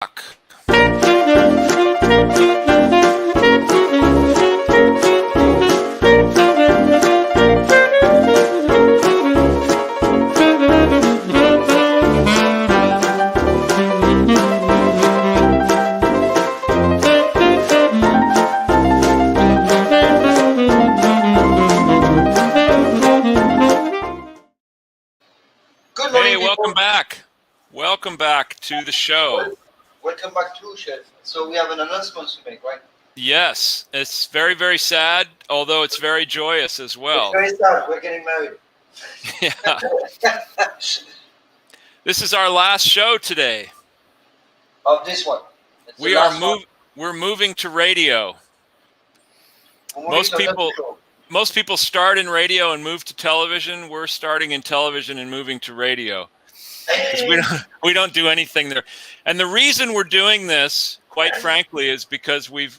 Hey, welcome back. Welcome back to the show. Welcome back to Chef. So we have an announcement to make, right? Yes, it's very, very sad, although it's very joyous as well. It's very sad. We're getting married. Yeah. This is our last show today. Of this one. We're moving to radio. Most people start in radio and move to television. We're starting in television and moving to radio. We don't do anything there. And the reason we're doing this, quite frankly, is because we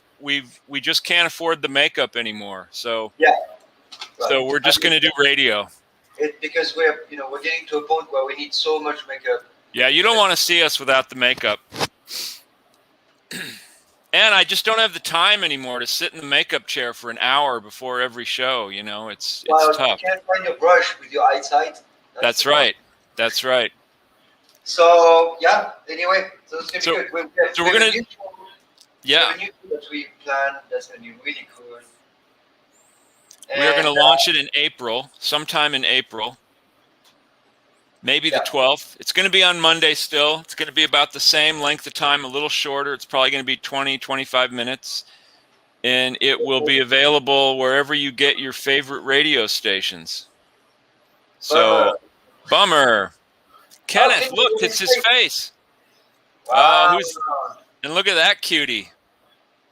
just can't afford the makeup anymore. So yeah. Right. So we're just going to do radio. Because we're getting to a point where we need so much makeup. Yeah, you don't want to see us without the makeup. And I just don't have the time anymore to sit in the makeup chair for an hour before every show. It's tough. You can't find your brush with your eyesight. That's right. That's right. So yeah. Anyway, so it's gonna be good. So we're gonna. Yeah. That we plan. That's gonna be really cool. We are gonna launch it in April, sometime in April. Maybe the 12th. It's going to be on Monday still. It's going to be about the same length of time, a little shorter. It's probably going to be 20, 25 minutes. And it will be available wherever you get your favorite radio stations. So, bummer. Kenneth, look, it's his face. Wow. And look at that cutie.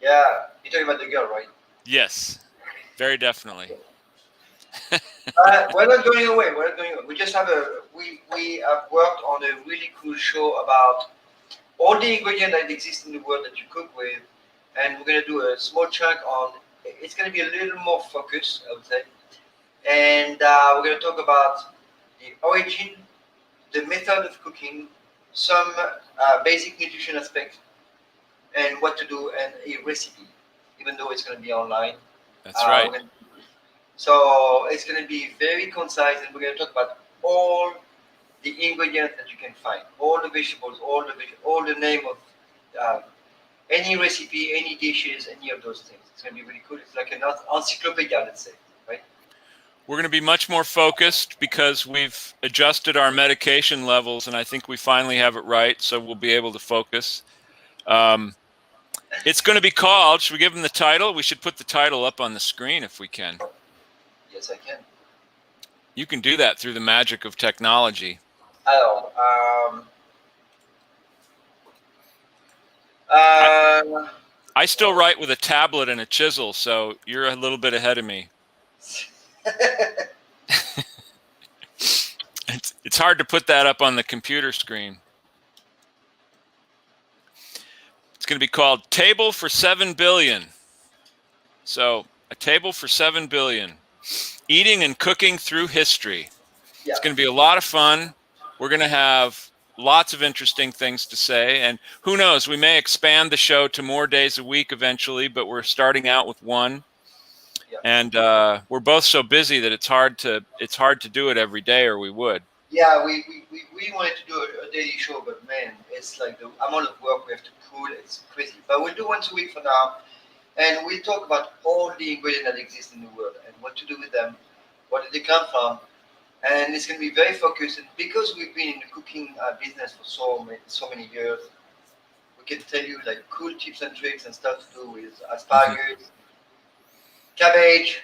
Yeah. You're talking about the girl, right? Yes, very definitely. We're not going away. We just have we have worked on a really cool show about all the ingredients that exist in the world that you cook with, and we're going to do a small chunk on. It's going to be a little more focused, I would say, and we're going to talk about the origin, the method of cooking, some basic nutrition aspects, and what to do, and a recipe. Even though it's going to be online. That's right. So it's going to be very concise, and we're going to talk about all the ingredients that you can find, all the vegetables, all the name of any recipe, any dishes, any of those things. It's going to be really cool. It's like an encyclopedia, let's say, right? We're going to be much more focused because we've adjusted our medication levels, and I think we finally have it right, so we'll be able to focus. It's going to be called, should we give them the title? We should put the title up on the screen if we can. Yes, I can. You can do that through the magic of technology. I still write with a tablet and a chisel, so you're a little bit ahead of me. It's hard to put that up on the computer screen. It's going to be called Table for 7 Billion. So, a table for 7 billion. Eating and cooking through history. Yeah. It's going to be a lot of fun. We're going to have lots of interesting things to say. And who knows, we may expand the show to more days a week eventually, but we're starting out with one. Yeah. And we're both so busy that it's hard to do it every day, or we would. Yeah, we wanted to do a daily show, but man, it's like the amount of work we have to pull, it's crazy. But we'll do once a week for now. And we'll talk about all the ingredients that exist in the world and what to do with them, where did they come from. And it's going to be very focused. And because we've been in the cooking business for so many years, we can tell you like cool tips and tricks and stuff to do with asparagus, cabbage,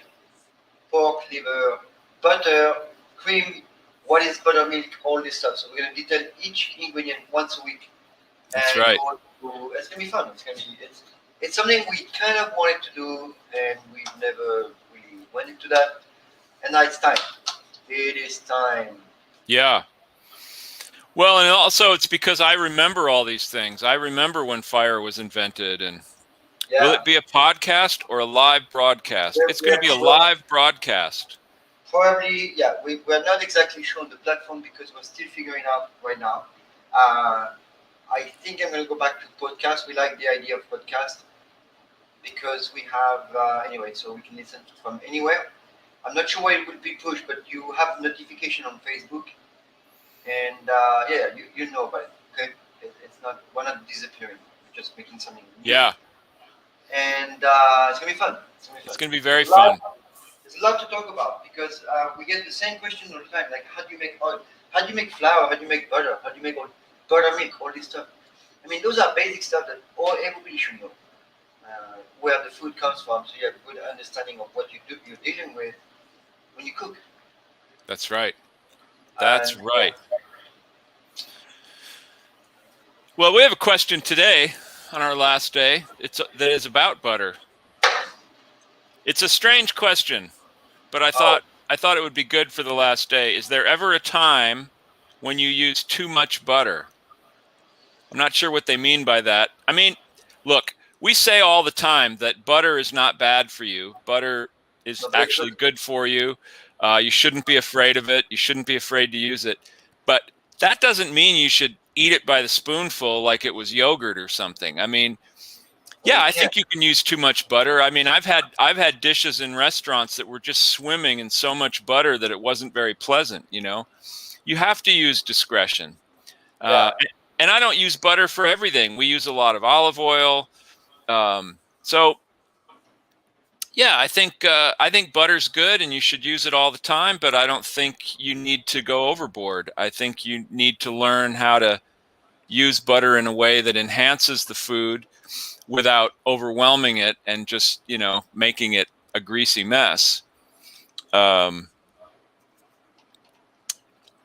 pork, liver, butter, cream, what is buttermilk, all this stuff. So we're going to detail each ingredient once a week. That's right. It's going to be fun. It's something we kind of wanted to do, and we've never really went into that. And now it's time. It is time. Yeah. Well, and also it's because I remember all these things. I remember when fire was invented. And will it be a podcast or a live broadcast? It's going to be a live broadcast. Probably, yeah. We're not exactly sure on the platform because we're still figuring out right now. I think I'm going to go back to podcast. We like the idea of podcast because we have anyway, so we can listen from anywhere. I'm not sure where it will be pushed, but you have notification on Facebook, and yeah, you know about it. Okay, it's not, we're not disappearing. We're just making something new, Yeah, and it's gonna be fun. It's gonna be it's fun. going to be very There's a lot, fun. there's a lot to talk about because we get the same question all the time. Like, how do you make oil? How do you make flour? How do you make butter? How do you make all buttermilk? All this stuff. I mean, those are basic stuff that everybody should know. Where the food comes from, so you have a good understanding of what you're dealing with when you cook. That's right. That's And yeah, right. Well, we have a question today on our last day. That is about butter. It's a strange question, but oh, I thought it would be good for the last day. Is there ever a time when you use too much butter? I'm not sure what they mean by that. I mean, look, we say all the time that butter is not bad for you. Butter is not very actually good. good for you. You shouldn't be afraid of it. You shouldn't be afraid to use it. But that doesn't mean you should eat it by the spoonful like it was yogurt or something. I mean, Well, yeah, you I can. think you can use too much butter. I mean, I've had dishes in restaurants that were just swimming in so much butter that it wasn't very pleasant, you know. You have to use discretion. Uh, Yeah. and I don't use butter for everything. We use a lot of olive oil. So yeah, I think butter's good and you should use it all the time, but I don't think you need to go overboard. I think you need to learn how to use butter in a way that enhances the food without overwhelming it and just, you know, making it a greasy mess. Um,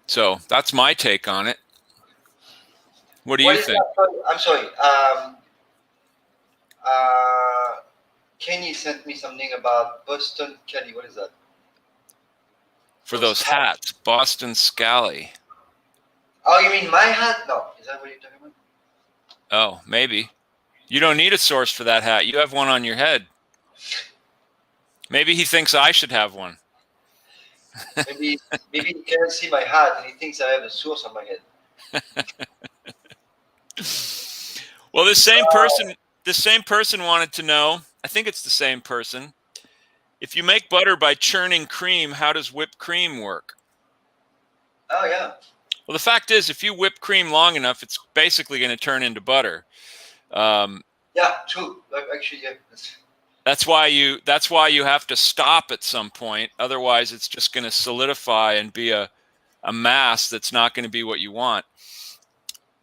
so that's my take on it. What do What you is think? that? I'm sorry. Uh, Kenny sent me something about Boston Kelly. What is that? For Those those hats. hats, Boston Scally. Oh, you mean my hat? No. Is that what you're talking about? Oh, maybe. You don't need a source for that hat. You have one on your head. Maybe he thinks I should have one. Maybe maybe he can't see my hat and he thinks I have a source on my head. Well, this same person wanted to know, I think it's the same person. If you make butter by churning cream, how does whipped cream work? Oh yeah. Well, the fact is, if you whip cream long enough, it's basically going to turn into butter. Um, Yeah, true. Actually, yeah. that's why you have to stop at some point. Otherwise, it's just going to solidify and be a mass that's not going to be what you want.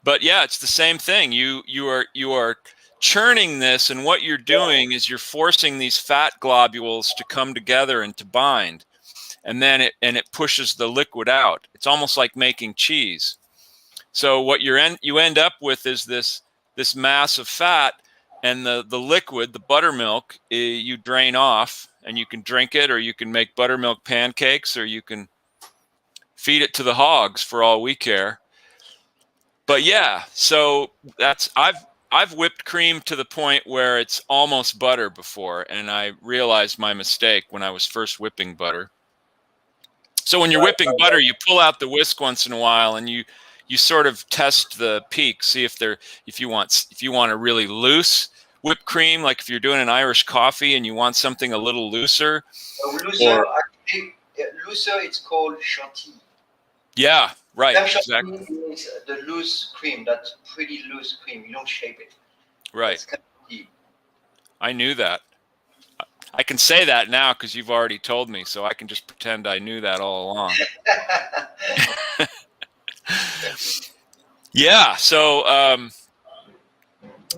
But yeah, it's the same thing. You are churning this, and what you're doing is you're forcing these fat globules to come together and to bind, and then it pushes the liquid out. It's almost like making cheese. So what you end up with is this mass of fat, and the liquid, the buttermilk, you drain off, and you can drink it, or you can make buttermilk pancakes, or you can feed it to the hogs for all we care. But yeah, so I've whipped cream to the point where it's almost butter before, and I realized my mistake when I was first whipping butter. So when you're Right, whipping right, butter, right. you pull out the whisk once in a while, and you sort of test the peak, see if you want a really loose whipped cream, like if you're doing an Irish coffee and you want something a little looser, Looser, or actually, looser. It's called chantilly. yeah, right, Crème exactly, chantilly is the loose cream. That's pretty loose cream. You don't shape it. right. That's chantilly. I knew that. I can say that now because you've already told me, so I can just pretend I knew that all along. Yeah. So,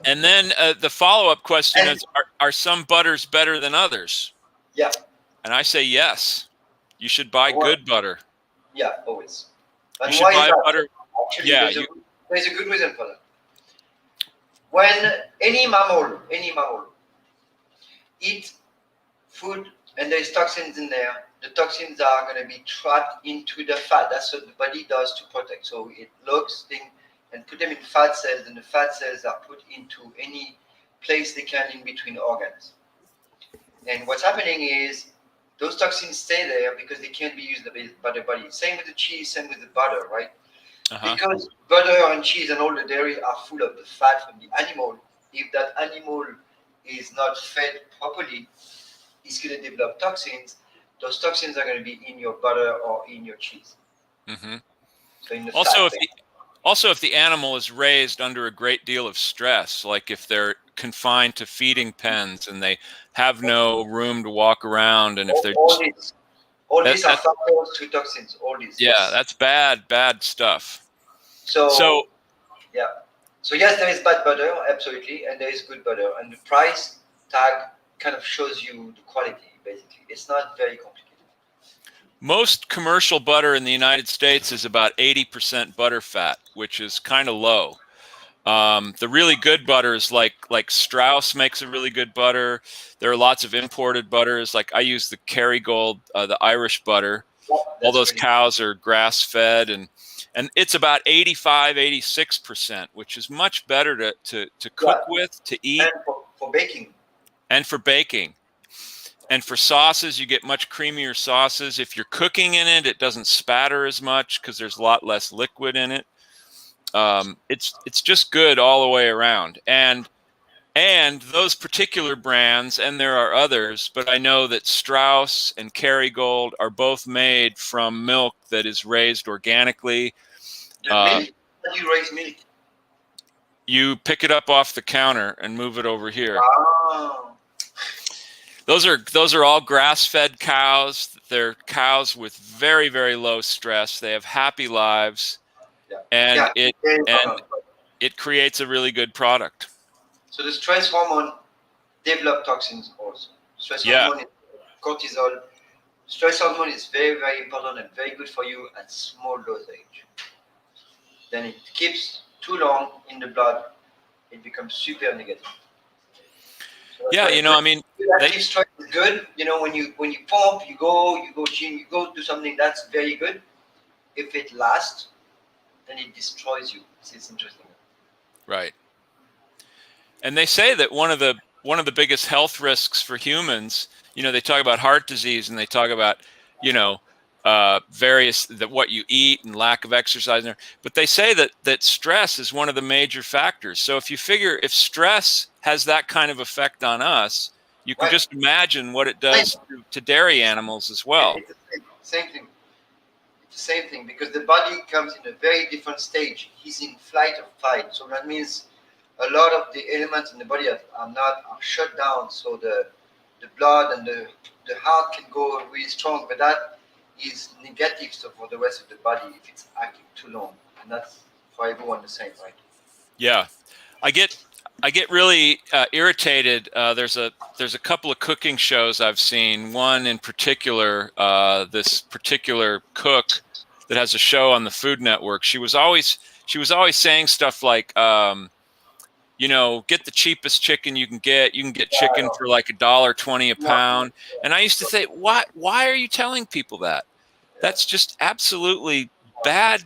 and then the follow-up question And is: Are some butters better than others? yeah, And I say yes. You should buy well, good butter. yeah, always. You And should why is buy that? butter. Actually, Yeah. there's a good reason for that. When any mammal eat food and there's toxins in there, the toxins are going to be trapped into the fat. That's what the body does to protect. So it locks things and put them in fat cells, and the fat cells are put into any place they can in between organs. And what's happening is those toxins stay there because they can't be used by the body. Same with the cheese, same with the butter, right? Uh-huh. Because butter and cheese and all the dairy are full of the fat from the animal. If that animal is not fed properly, it's going to develop toxins. Those toxins are going to be in your butter or in your cheese. Hmm. So in the Also, fat if thing. the animal is raised under a great deal of stress, like if they're confined to feeding pens and they have no room to walk around, and if they're All just these, all that, these are that factors to toxins. All these, yeah, yes. that's bad stuff. So So yeah. So yes, there is bad butter, absolutely, and there is good butter, and the price tag kind of shows you the quality. Basically, it's not very complicated. most commercial butter in the United States is about 80% butter fat, which is kind of low. The really good butters, like Strauss makes a really good butter. There are lots of imported butters. Like I use the Kerrygold, the Irish butter. Yeah, All that's those really cows are grass fed, and it's about 85, 86%, which is much better to yeah, cook with, to eat, and for baking. and for baking. And for sauces, you get much creamier sauces. If you're cooking in it, it doesn't spatter as much because there's a lot less liquid in it. It's just good all the way around. And those particular brands, and there are others, but I know that Strauss and Kerrygold are both made from milk that is raised organically. The Uh, milk, how do you raise milk? you pick it up off the counter and move it over here. Wow. Those are all grass-fed cows. They're cows with very, very low stress. They have happy lives, Yeah, and yeah, very and important. it creates a really good product. So the stress hormone develop toxins also. Stress Yeah, hormone is cortisol. Stress hormone is very, very important and very good for you at small dosage. Then it keeps too long in the blood, it becomes super negative. So that's yeah. why I mean, they active stress is good. When you pump, you go gym, you go do something that's very good. If it lasts, then it destroys you. It's interesting. right. And they say that one of the biggest health risks for humans, they talk about heart disease and they talk about, you know, various that what you eat and lack of exercise. But they say that stress is one of the major factors. So if you figure if stress has that kind of effect on us, you can Right. just imagine what it Same. does to dairy animals as well. It's the same thing. It's the same thing because the body comes in a very different stage. He's in flight or fight. So that means a lot of the elements in the body are shut down. So the blood and the heart can go really strong, but that is negative so for the rest of the body if it's acting too long. And that's for everyone the same, right? Yeah. I get I get really irritated. There's a couple of cooking shows I've seen. One in particular, this particular cook that has a show on the Food Network. She was always saying stuff like, get the cheapest chicken you can get. You can get Yeah, I chicken know. for like $1.20 a No, pound. And I used to say, why are you telling people that? yeah. That's just absolutely bad,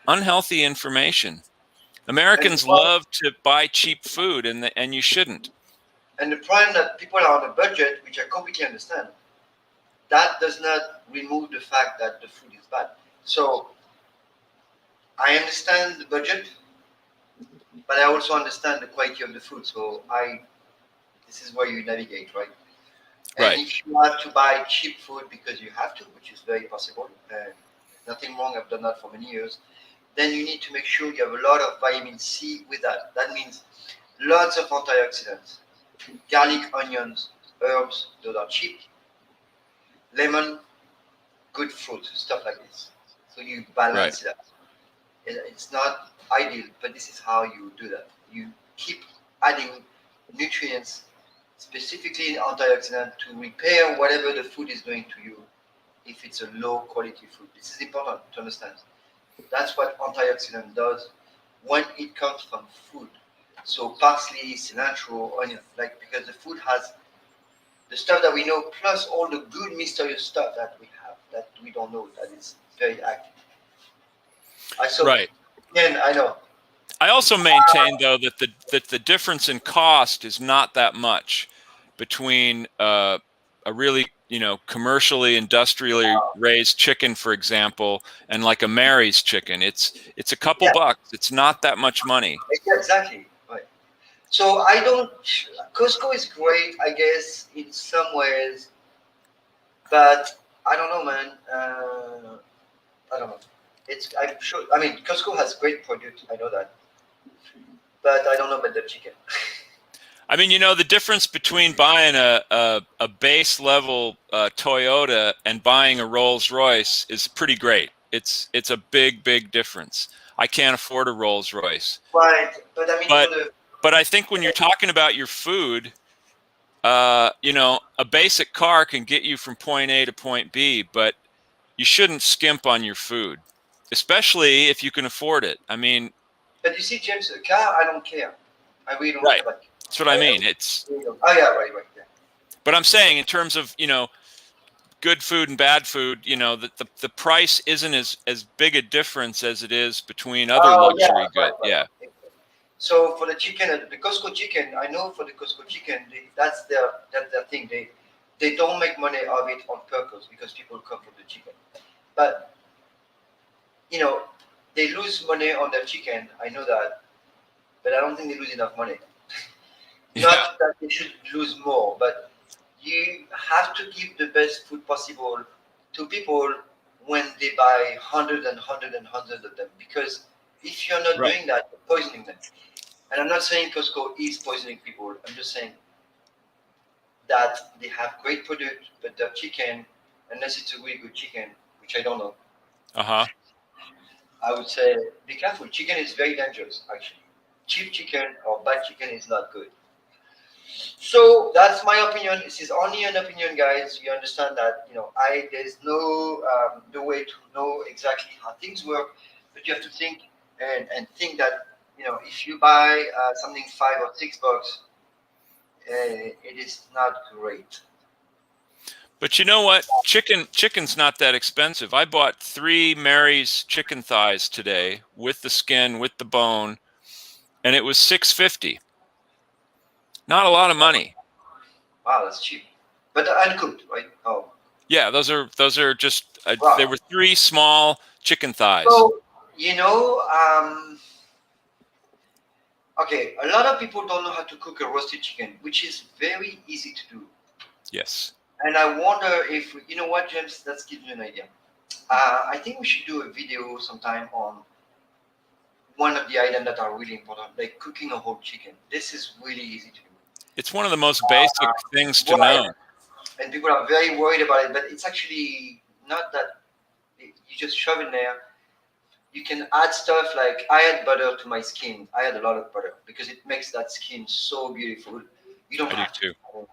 unhealthy information. And the Americans problem, love to buy cheap food, and you shouldn't. and the problem that people are on a budget, which I completely understand, that does not remove the fact that the food is bad. So I understand the budget, but I also understand the quality of the food. So this is where you navigate, right? And Right. if you have to buy cheap food because you have to, which is very possible, nothing wrong, I've done that for many years, then you need to make sure you have a lot of vitamin C with that. That means lots of antioxidants, garlic, onions, herbs, those are cheap, lemon, good fruit, stuff like this. So you Right. balance it out. It's not ideal, but this is how you do that. You keep adding nutrients, specifically antioxidant, to repair whatever the food is doing to you if it's a low quality food. This is important to understand. That's what antioxidant does when it comes from food. So parsley, cilantro, onion, like because the food has the stuff that we know plus all the good mysterious stuff that we have that we don't know that is very active. I saw, Right. and I know. I also maintain, though, that the difference in cost is not that much between a really, commercially, industrially raised chicken, for example, and like a Mary's chicken, it's a couple bucks. It's not that much money. Yeah, exactly. Right. So I don't. Costco is great, I guess, in some ways, but I don't know, man. I don't know. I'm sure. I mean, Costco has great product. I know that, but I don't know about the chicken. I mean, the difference between buying a base level Toyota and buying a Rolls Royce is pretty great. It's a big difference. I can't afford a Rolls Royce. Right, but I mean, But I think when you're talking about your food, a basic car can get you from point A to point B, but you shouldn't skimp on your food, especially if you can afford it. I mean, but you see, James, a car, I don't care. I really don't right. care about. That's what I mean. It's. Really don't. Oh yeah, right. Yeah. But I'm saying in terms of good food and bad food, the price isn't as big a difference as it is between other Oh yeah, luxury goods. right. Yeah. So for the chicken, the Costco chicken, I know for the Costco chicken, that's their thing. They don't make money of it on purpose because people come for the chicken. But they lose money on their chicken. I know that, but I don't think they lose enough money. Yeah. Not that they should lose more, but you have to give the best food possible to people when they buy hundreds of them. Because if you're not Right. doing that, you're poisoning them. And I'm not saying Costco is poisoning people. I'm just saying that they have great product, but their chicken, unless it's a really good chicken, which I don't know, Uh-huh. I would say be careful. Chicken is very dangerous, actually. Cheap chicken or bad chicken is not good. So that's my opinion. This is only an opinion, guys. You understand that there's no no way to know exactly how things work, but you have to think and think that if you buy something $5 or $6, it is not great. But you know what? Chicken's not that expensive. I bought 3 Mary's chicken thighs today with the skin, with the bone, and it was $6.50. Not a lot of money. Wow, that's cheap, but uncooked, right? Oh, Yeah, those are just there wow. were 3 small chicken thighs. So okay, a lot of people don't know how to cook a roasted chicken, which is very easy to do. Yes. And I wonder if you know what, James. Let's give you an idea. I think we should do a video sometime on one of the items that are really important, like cooking a whole chicken. This is really easy to do. It's one of the most basic things to Right. know. And people are very worried about it, but it's actually not that. You just shove in there. You can add stuff like I add butter to my skin. I add a lot of butter because it makes that skin so beautiful. You don't I do have too. to.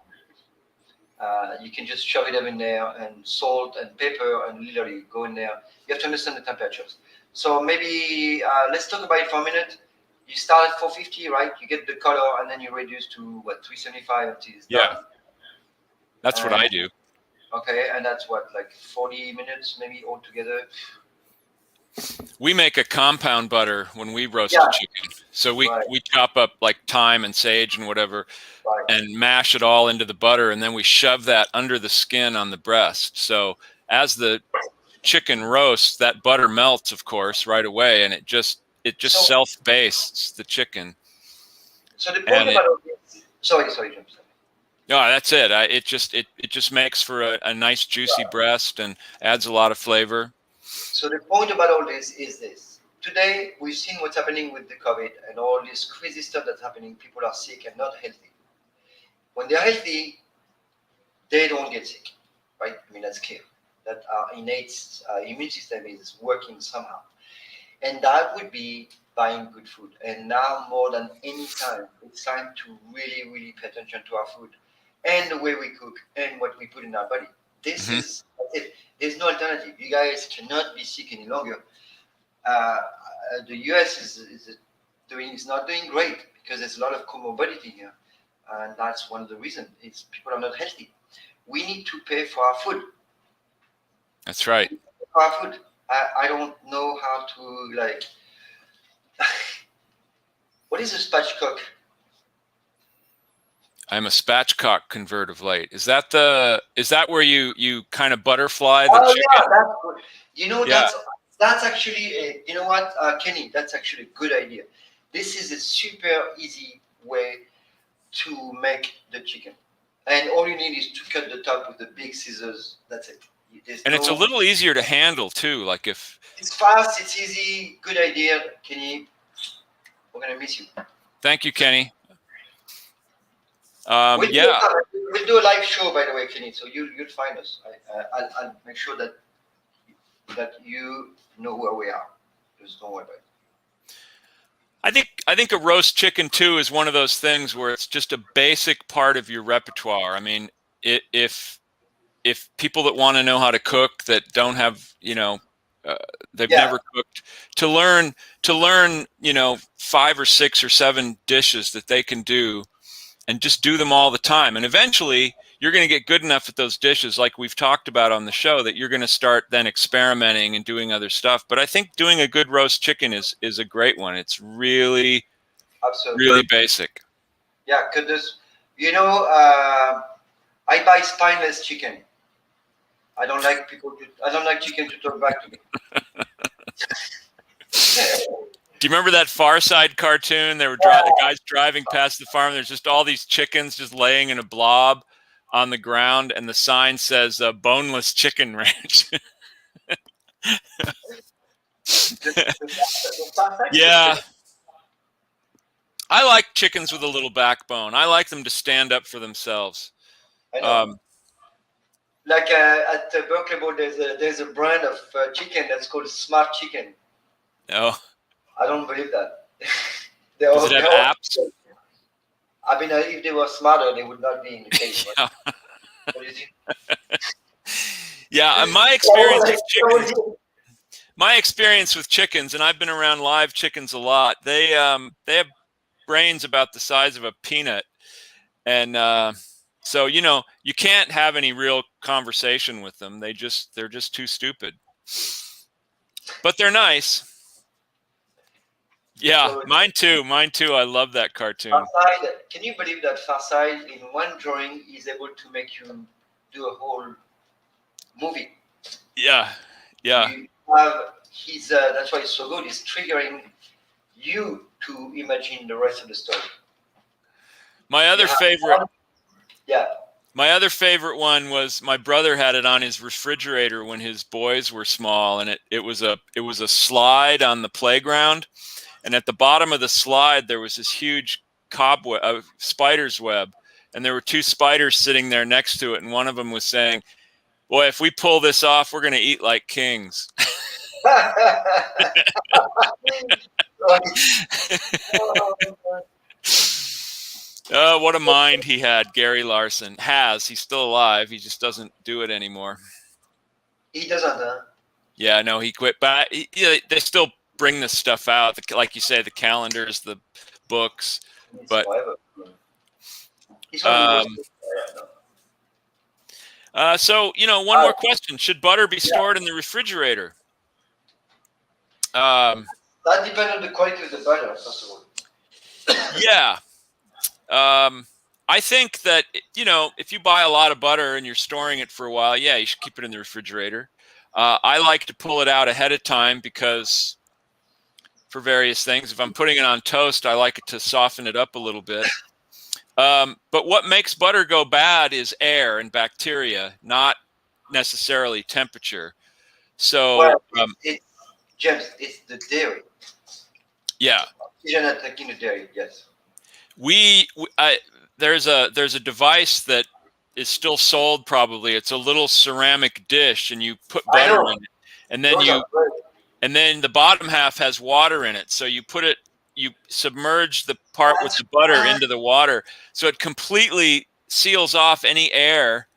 You can just shove it up in there and salt and pepper and literally go in there. You have to understand the temperatures. So maybe let's talk about it for a minute. You start at 450, right? You get the color and then you reduce to what 375 until it's Yeah. done. That's what I do. Okay, and that's what like 40 minutes maybe altogether. We make a compound butter when we roast Yeah. a chicken. So we Right. chop up like thyme and sage and whatever Right. and mash it all into the butter, and then we shove that under the skin on the breast. So as the chicken roasts, that butter melts, of course, right away, and it just So- self-bastes the chicken. So the point And about all this. Sorry, Jim. no, that's it. It just makes for a nice juicy breast and adds a lot of flavor. So the point about all this is this. Today, we've seen what's happening with the COVID and all this crazy stuff that's happening. People are sick and not healthy. When they're healthy, they don't get sick, right? I mean, that's clear. That our innate immune system is working somehow. And that would be buying good food. And now, more than any time, it's time to really, really pay attention to our food and the way we cook and what we put in our body. This Mhm. is it. There's no alternative. You guys cannot be sick any longer. Uh, the US is not doing great because there's a lot of comorbidity here, and that's one of the reasons. It's people are not healthy. We need to pay for our food. That's right. For our food. I don't know how to like. What is a spatchcock? I'm a spatchcock convert of late. Is that where you kind of butterfly the Oh yeah, chicken? that's good. You know, Yeah. that's actually a, you know what, Kenny, that's actually a good idea. This is a super easy way to make the chicken, and all you need is to cut the top with the big scissors. That's it. There's And it's a no. little easier to handle too. Like if It's fast. It's easy. Good idea, Kenny. We're gonna miss you. Thank you, Kenny. We'll Yeah. we'll do a live show, by the way, Kenny. So you'll find us. I'll make sure that you know where we are. Just don't worry about it. I think a roast chicken too is one of those things where it's just a basic part of your repertoire. I mean, if people that want to know how to cook that don't have, they've Yeah. never cooked, to learn 5 or 6 or 7 dishes that they can do and just do them all the time. And eventually you're going to get good enough at those dishes, like we've talked about on the show, that you're going to start then experimenting and doing other stuff. But I think doing a good roast chicken is a great one. It's really, Absolutely. really basic. Yeah, because I buy spineless chicken. I don't like chicken to talk back to me. Do you remember that Far Side cartoon? They were the guys driving past the farm. There's just all these chickens just laying in a blob on the ground, and the sign says "Boneless Chicken Ranch." Yeah, I like chickens with a little backbone. I like them to stand up for themselves. I know. Like at Berkeley Bowl, there's a brand of chicken that's called Smart Chicken. Oh, I don't believe that. does it have apps? I mean, if they were smarter, they would not be in the case. Yeah. What do you think? Yeah, my experience with chickens, and I've been around live chickens a lot. They have brains about the size of a peanut, and so you can't have any real conversation with them. They're just too stupid, but they're nice. Yeah, so mine too. I love that cartoon. Farside, can you believe that Farside in one drawing is able to make you do a whole movie? Yeah. You have that's why it's so good. It's triggering you to imagine the rest of the story. My other favorite. Yeah. My other favorite one was my brother had it on his refrigerator when his boys were small, and it was a slide on the playground, and at the bottom of the slide there was this huge spider's web, and there were 2 spiders sitting there next to it, and one of them was saying, "Boy, if we pull this off, we're going to eat like kings." Oh, what a mind he had, Gary Larson. He's still alive. He just doesn't do it anymore. He doesn't, huh? Yeah, no, he quit. But they still bring this stuff out, like you say, the calendars, the books. But so one more question: should butter be stored in the refrigerator? That depends on the quality of the butter, first of all. Yeah. I think that, if you buy a lot of butter and you're storing it for a while, yeah, you should keep it in the refrigerator. I like to pull it out ahead of time because for various things. If I'm putting it on toast, I like it to soften it up a little bit. But what makes butter go bad is air and bacteria, not necessarily temperature. So, James, it's the dairy. Yeah. You're not taking the dairy, yes. There's a device that is still sold probably. It's a little ceramic dish, and you put butter in it, and then the bottom half has water in it. So you submerge the part with the butter into the water, so it completely seals off any air,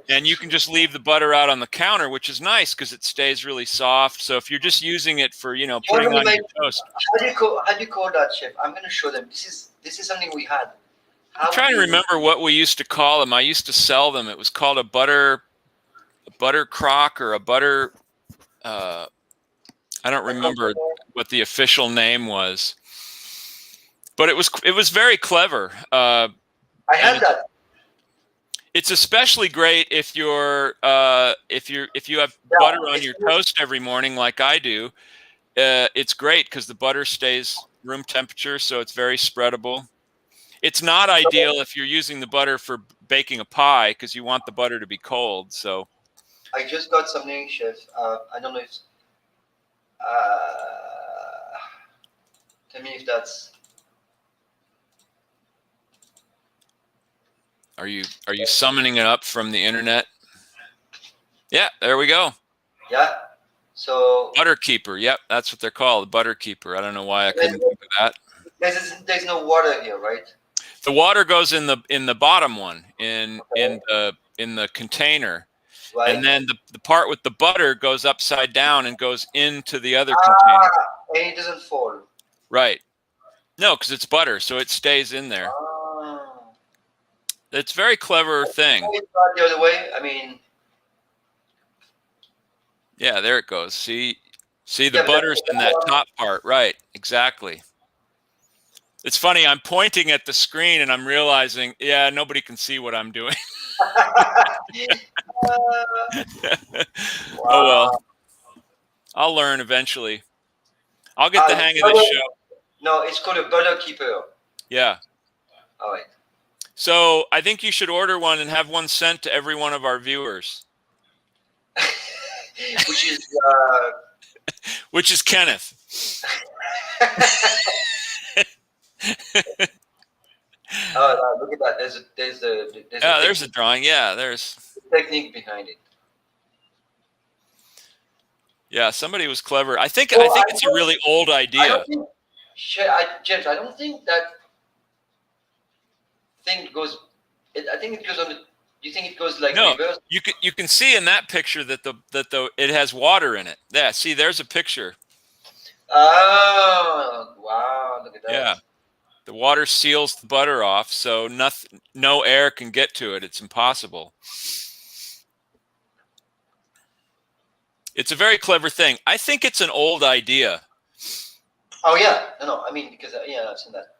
and you can just leave the butter out on the counter, which is nice because it stays really soft. So if you're just using it for putting on your toast. How do you call that, chef? I'm going to show them. This is something we had. I'm trying to remember what we used to call them. I used to sell them. It was called a butter crock or a butter. I don't remember what the official name was, but it was very clever. I I have that. It's especially great if you have butter on your toast every morning, like I do. It's great because the butter stays room temperature, so it's very spreadable. It's not ideal if you're using the butter for baking a pie because you want the butter to be cold. So I just got something, chef. I don't know if. Tell me if that's. are you summoning it up from the internet? Yeah, there we go. Yeah. So. Butter keeper. Yep, that's what they're called, the butter keeper. I don't know why I couldn't think of that. There's no water here, right? The water goes in the bottom one in the container. Right. And then the part with the butter goes upside down and goes into the other container. And it doesn't fall. Right. No, because it's butter, so it stays in there. It's a very clever thing. It's not the other way. I mean. Yeah, there it goes. See the butter's in that top part. Right. Exactly. It's funny. I'm pointing at the screen and I'm realizing, yeah, nobody can see what I'm doing. Wow. Oh well, I'll learn eventually. I'll get the hang of this show. No, it's called a butter keeper. Yeah. All right. So I think you should order one and have one sent to every one of our viewers. Which is Kenneth. Oh, look at that! There's a drawing. Yeah, there's technique behind it. Yeah, somebody was clever. I think it's a really old idea. James, I don't think that thing goes. I think it goes on the. Do you think it goes like reverse? You can see in that picture that it has water in it. Yeah, see, there's a picture. Oh wow! Look at that. Yeah, the water seals the butter off, so no air can get to it. It's impossible. It's a very clever thing. I think it's an old idea. Oh yeah, no. I mean, because I've seen that.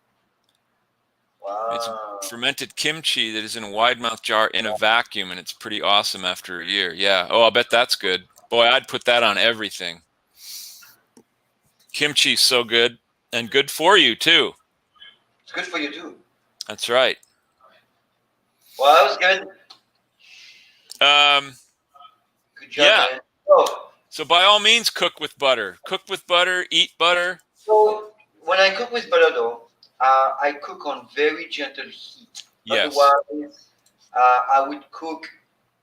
Wow. It's fermented kimchi that is in a wide mouth jar in a vacuum, and it's pretty awesome after a year. Yeah. Oh, I bet that's good. Boy, I'd put that on everything. Kimchi's so good and good for you too. It's good for you too. That's right. Well, that was good. Good job, yeah. Man. Oh. So by all means, cook with butter. Cook with butter. Eat butter. So when I cook with butter, though, I cook on very gentle heat. Yes. Otherwise, I would cook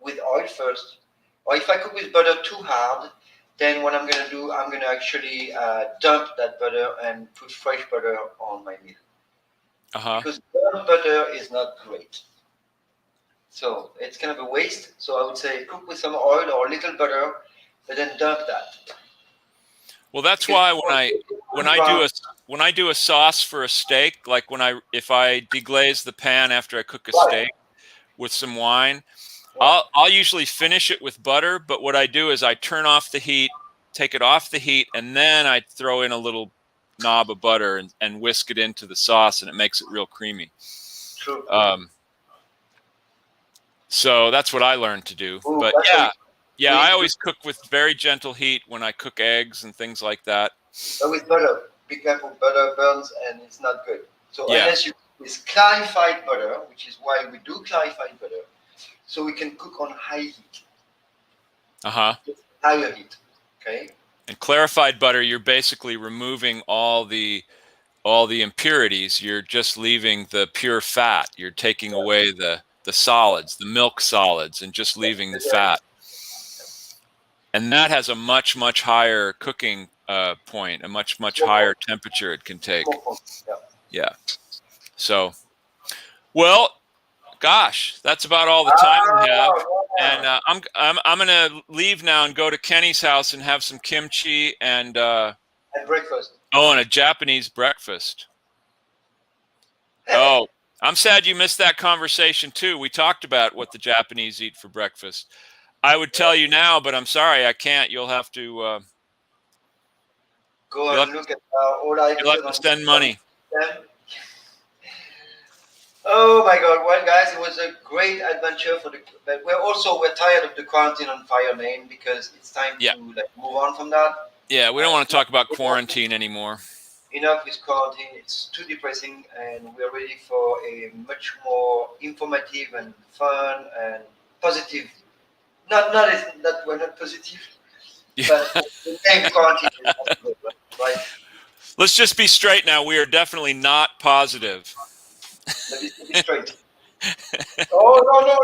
with oil first. Or if I cook with butter too hard, then what I'm going to do, I'm going to actually dump that butter and put fresh butter on my meal. Because burnt butter is not great. So it's kind of a waste. So I would say cook with some oil or a little butter, but then dump that. Well, that's why when I do a sauce for a steak, like if I deglaze the pan after I cook a steak with some wine, I'll usually finish it with butter. But what I do is I turn off the heat, take it off the heat, and then I throw in a little knob of butter and whisk it into the sauce, and it makes it real creamy. True. So that's what I learned to do. Ooh, but yeah, I always cook with very gentle heat when I cook eggs and things like that. But with butter, be careful, butter burns and it's not good. So unless you use clarified butter, which is why we do clarified butter, so we can cook on high heat. Higher heat, okay? And clarified butter, you're basically removing all the impurities. You're just leaving the pure fat. You're taking away the solids, the milk solids, and just leaving the fat. And that has a much, much higher cooking point, a much, much higher temperature it can take. Yeah. So, well, gosh, that's about all the time we have. And I'm going to leave now and go to Kenny's house and have some kimchi and breakfast. Oh, and a Japanese breakfast. Oh, I'm sad you missed that conversation too. We talked about what the Japanese eat for breakfast. I would tell you now, but I'm sorry, I can't. You'll have to go and look at all items. You'll have to spend money. Oh my God! Well, guys, it was a great adventure for the. But we're tired of the quarantine on Fire name because it's time Yeah. to like move on from that. Yeah, we don't want to talk about quarantine anymore. Enough with quarantine. It's too depressing, and we're ready for a much more informative and fun and positive. Not we're not positive, Yeah. but the name quarantine is not good, right? Let's just be straight now. We are definitely not positive. Let me be straight. Oh no!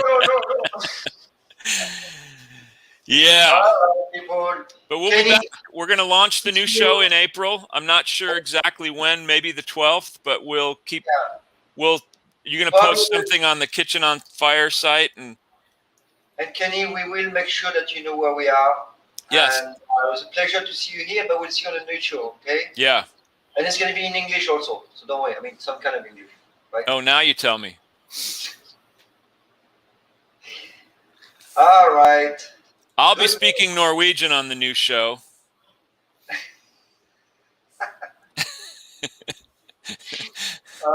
Yeah. All right, people. But we'll be Kenny, back. We're going to launch the new show in April. I'm not sure exactly when, maybe the 12th, but we'll keep, yeah. you're going to Probably post something on the Kitchen on Fire site. And Kenny, we will make sure that you know where we are. yes. And it was a pleasure to see you here, but we'll see you on the new show, okay? Yeah. And it's going to be in English also, so don't worry. I mean, some kind of English, right? Oh, now you tell me. All right. I'll be speaking Norwegian on the new show.